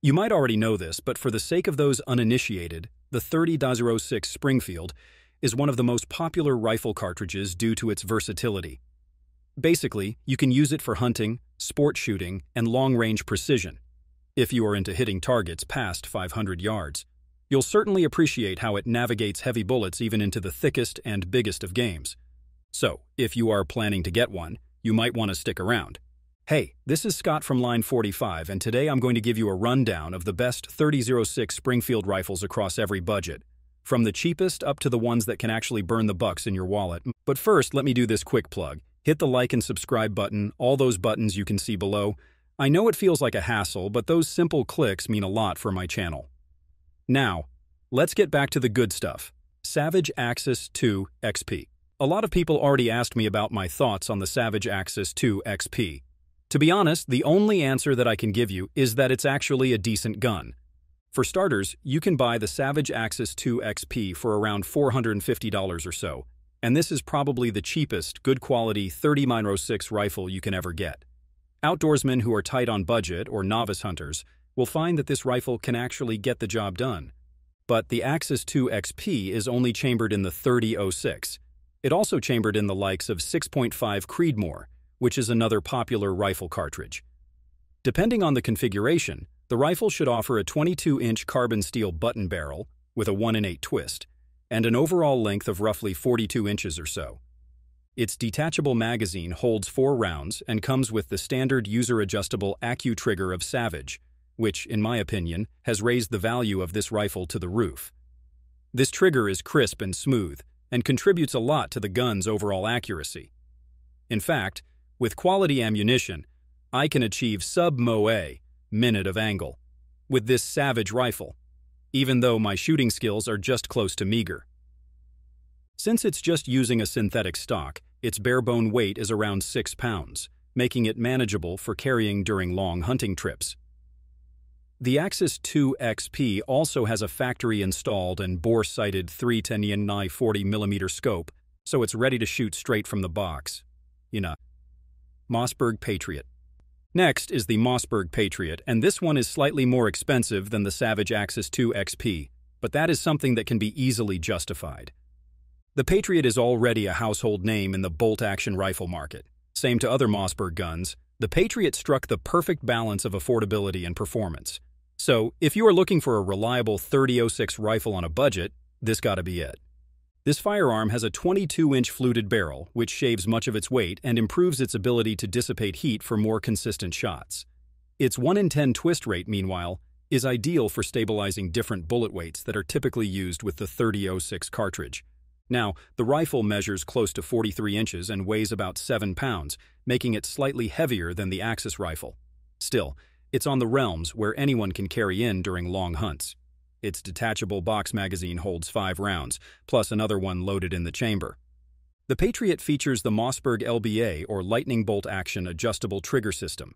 You might already know this, but for the sake of those uninitiated, the 30-06 Springfield is one of the most popular rifle cartridges due to its versatility. Basically, you can use it for hunting, sport shooting, and long-range precision. If you are into hitting targets past 500 yards, you'll certainly appreciate how it navigates heavy bullets even into the thickest and biggest of games. So, if you are planning to get one, you might want to stick around. Hey, this is Scott from Line 45, and today I'm going to give you a rundown of the best 30-06 Springfield rifles across every budget, from the cheapest up to the ones that can actually burn the bucks in your wallet. But first, let me do this quick plug. Hit the like and subscribe button, all those buttons you can see below. I know it feels like a hassle, but those simple clicks mean a lot for my channel. Now, let's get back to the good stuff. Savage Axis II XP. A lot of people already asked me about my thoughts on the Savage Axis II XP. To be honest, the only answer that I can give you is that it's actually a decent gun. For starters, you can buy the Savage Axis II XP for around $450 or so, and this is probably the cheapest, good-quality 30-06 rifle you can ever get. Outdoorsmen who are tight on budget or novice hunters will find that this rifle can actually get the job done. But the Axis II XP is only chambered in the 30-06. It also chambered in the likes of 6.5 Creedmoor, which is another popular rifle cartridge. Depending on the configuration, the rifle should offer a 22-inch carbon steel button barrel with a 1-in-8 twist, and an overall length of roughly 42 inches or so. Its detachable magazine holds 4 rounds and comes with the standard user-adjustable ACU trigger of Savage, which, in my opinion, has raised the value of this rifle to the roof. This trigger is crisp and smooth, and contributes a lot to the gun's overall accuracy. In fact, with quality ammunition, I can achieve sub-MOA minute of angle with this Savage rifle, even though my shooting skills are just close to meager. Since it's just using a synthetic stock, its bare-bone weight is around 6 pounds, making it manageable for carrying during long hunting trips. The Axis II XP also has a factory-installed and bore-sighted 310 40mm scope, so it's ready to shoot straight from the box. Mossberg Patriot. Next is the Mossberg Patriot, and this one is slightly more expensive than the Savage Axis II XP, but that is something that can be easily justified. The Patriot is already a household name in the bolt-action rifle market. Same to other Mossberg guns, the Patriot struck the perfect balance of affordability and performance. So, if you are looking for a reliable 30-06 rifle on a budget, this gotta be it. This firearm has a 22-inch fluted barrel, which shaves much of its weight and improves its ability to dissipate heat for more consistent shots. Its 1-in-10 twist rate, meanwhile, is ideal for stabilizing different bullet weights that are typically used with the 30-06 cartridge. Now, the rifle measures close to 43 inches and weighs about 7 pounds, making it slightly heavier than the Axis rifle. Still, it's on the realms where anyone can carry in during long hunts. Its detachable box magazine holds 5 rounds, plus another one loaded in the chamber. The Patriot features the Mossberg LBA, or Lightning Bolt Action Adjustable Trigger System.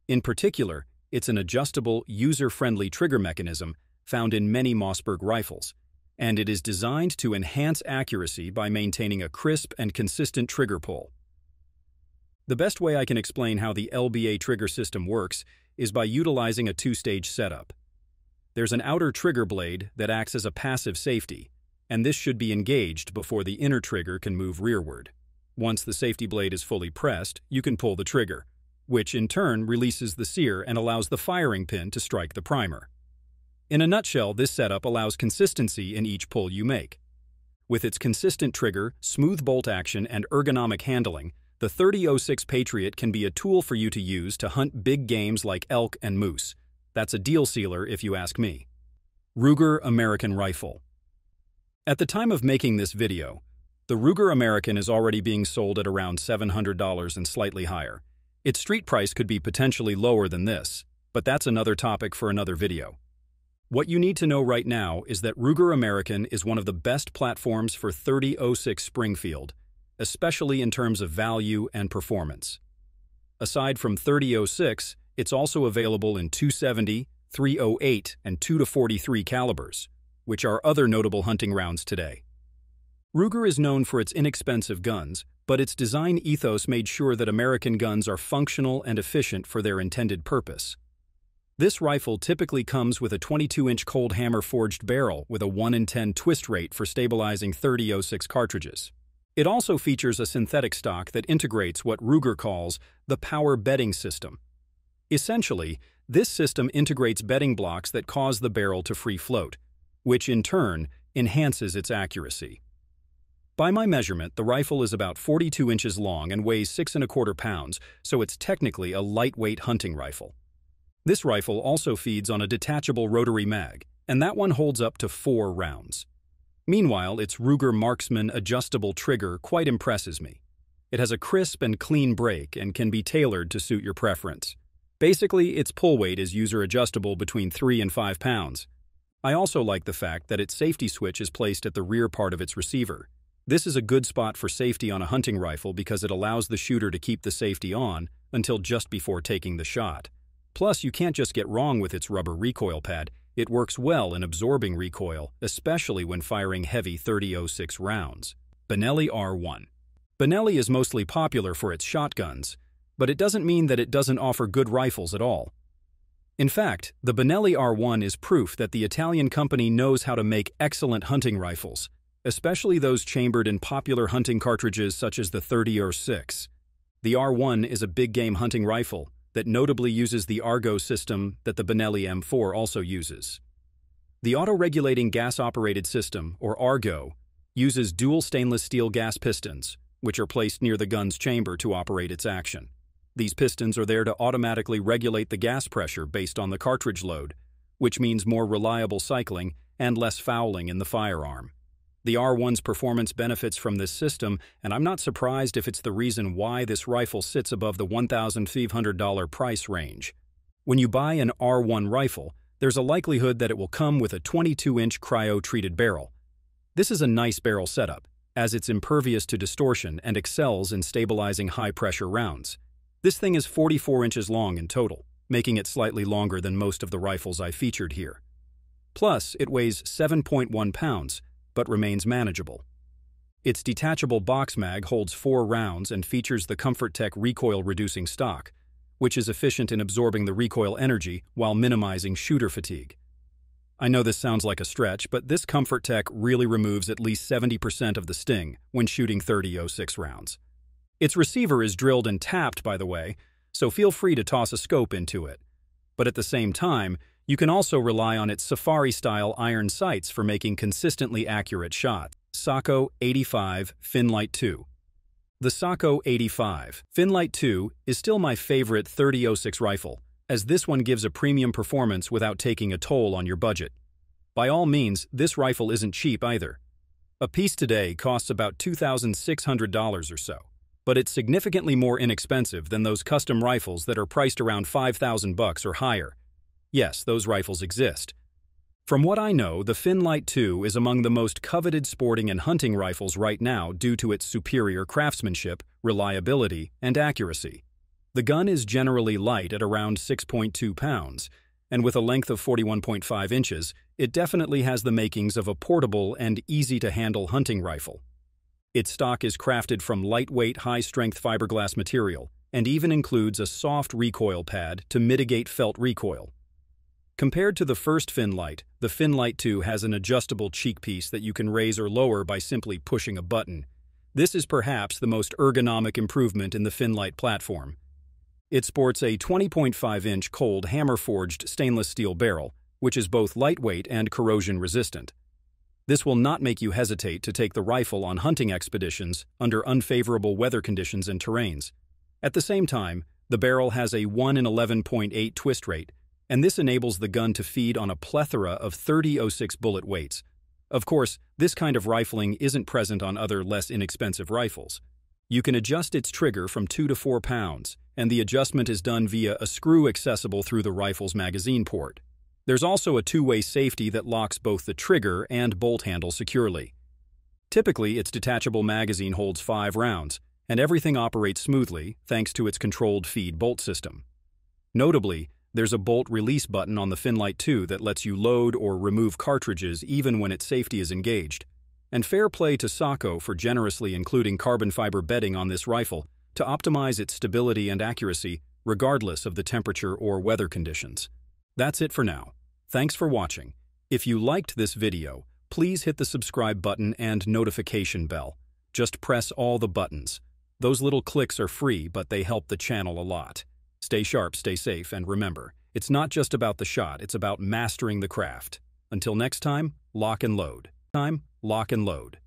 In particular, it's an adjustable, user-friendly trigger mechanism found in many Mossberg rifles, and it is designed to enhance accuracy by maintaining a crisp and consistent trigger pull. The best way I can explain how the LBA trigger system works is by utilizing a 2-stage setup. There's an outer trigger blade that acts as a passive safety, and this should be engaged before the inner trigger can move rearward. Once the safety blade is fully pressed, you can pull the trigger, which in turn releases the sear and allows the firing pin to strike the primer. In a nutshell, this setup allows consistency in each pull you make. With its consistent trigger, smooth bolt action, and ergonomic handling, the 30-06 Patriot can be a tool for you to use to hunt big games like elk and moose. That's a deal sealer if you ask me. Ruger American Rifle. At the time of making this video, the Ruger American is already being sold at around $700 and slightly higher. Its street price could be potentially lower than this, but that's another topic for another video. What you need to know right now is that Ruger American is one of the best platforms for 30-06 Springfield, especially in terms of value and performance. Aside from 30-06, it's also available in .270, .308, and .2-43 calibers, which are other notable hunting rounds today. Ruger is known for its inexpensive guns, but its design ethos made sure that American guns are functional and efficient for their intended purpose. This rifle typically comes with a 22-inch cold hammer forged barrel with a 1 in 10 twist rate for stabilizing .30-06 cartridges. It also features a synthetic stock that integrates what Ruger calls the power bedding system. Essentially, this system integrates bedding blocks that cause the barrel to free float, which in turn enhances its accuracy. By my measurement, the rifle is about 42 inches long and weighs 6¼ pounds, so it's technically a lightweight hunting rifle. This rifle also feeds on a detachable rotary mag, and that one holds up to 4 rounds. Meanwhile, its Ruger Marksman adjustable trigger quite impresses me. It has a crisp and clean break and can be tailored to suit your preference. Basically, its pull weight is user-adjustable between 3 and 5 pounds. I also like the fact that its safety switch is placed at the rear part of its receiver. This is a good spot for safety on a hunting rifle because it allows the shooter to keep the safety on until just before taking the shot. Plus, you can't just get wrong with its rubber recoil pad. It works well in absorbing recoil, especially when firing heavy .30-06 rounds. Benelli R1. Benelli is mostly popular for its shotguns, but it doesn't mean that it doesn't offer good rifles at all. In fact, the Benelli R1 is proof that the Italian company knows how to make excellent hunting rifles, especially those chambered in popular hunting cartridges such as the .30-06. The R1 is a big-game hunting rifle that notably uses the Argo system that the Benelli M4 also uses. The auto-regulating gas-operated system, or Argo, uses dual stainless steel gas pistons, which are placed near the gun's chamber to operate its action. These pistons are there to automatically regulate the gas pressure based on the cartridge load, which means more reliable cycling and less fouling in the firearm. The R1's performance benefits from this system, and I'm not surprised if it's the reason why this rifle sits above the $1,500 price range. When you buy an R1 rifle, there's a likelihood that it will come with a 22-inch cryo-treated barrel. This is a nice barrel setup, as it's impervious to distortion and excels in stabilizing high-pressure rounds. This thing is 44 inches long in total, making it slightly longer than most of the rifles I featured here. Plus, it weighs 7.1 pounds, but remains manageable. Its detachable box mag holds 4 rounds and features the ComfortTech recoil-reducing stock, which is efficient in absorbing the recoil energy while minimizing shooter fatigue. I know this sounds like a stretch, but this ComfortTech really removes at least 70% of the sting when shooting .30-06 rounds. Its receiver is drilled and tapped, by the way, so feel free to toss a scope into it. But at the same time, you can also rely on its safari-style iron sights for making consistently accurate shots. Sako 85 Finnlight II. The Sako 85 Finnlight II is still my favorite .30-06 rifle, as this one gives a premium performance without taking a toll on your budget. By all means, this rifle isn't cheap either. A piece today costs about $2,600 or so, but it's significantly more inexpensive than those custom rifles that are priced around $5,000 or higher. Yes, those rifles exist. From what I know, the Finnlight II is among the most coveted sporting and hunting rifles right now due to its superior craftsmanship, reliability, and accuracy. The gun is generally light at around 6.2 pounds, and with a length of 41.5 inches, it definitely has the makings of a portable and easy-to-handle hunting rifle. Its stock is crafted from lightweight, high-strength fiberglass material, and even includes a soft recoil pad to mitigate felt recoil. Compared to the first Finnlight, the Finnlight II has an adjustable cheek piece that you can raise or lower by simply pushing a button. This is perhaps the most ergonomic improvement in the Finnlight platform. It sports a 20.5-inch cold hammer-forged stainless steel barrel, which is both lightweight and corrosion-resistant. This will not make you hesitate to take the rifle on hunting expeditions under unfavorable weather conditions and terrains. At the same time, the barrel has a 1 in 11.8 twist rate, and this enables the gun to feed on a plethora of .30-06 bullet weights. Of course, this kind of rifling isn't present on other less inexpensive rifles. You can adjust its trigger from 2 to 4 pounds, and the adjustment is done via a screw accessible through the rifle's magazine port. There's also a two-way safety that locks both the trigger and bolt handle securely. Typically, its detachable magazine holds 5 rounds, and everything operates smoothly thanks to its controlled feed bolt system. Notably, there's a bolt release button on the Finnlight II that lets you load or remove cartridges even when its safety is engaged. And fair play to Sako for generously including carbon fiber bedding on this rifle to optimize its stability and accuracy regardless of the temperature or weather conditions. That's it for now. Thanks for watching. If you liked this video, please hit the subscribe button and notification bell. Just press all the buttons. Those little clicks are free, but they help the channel a lot. Stay sharp, stay safe, and remember, it's not just about the shot, it's about mastering the craft. Until next time, lock and load.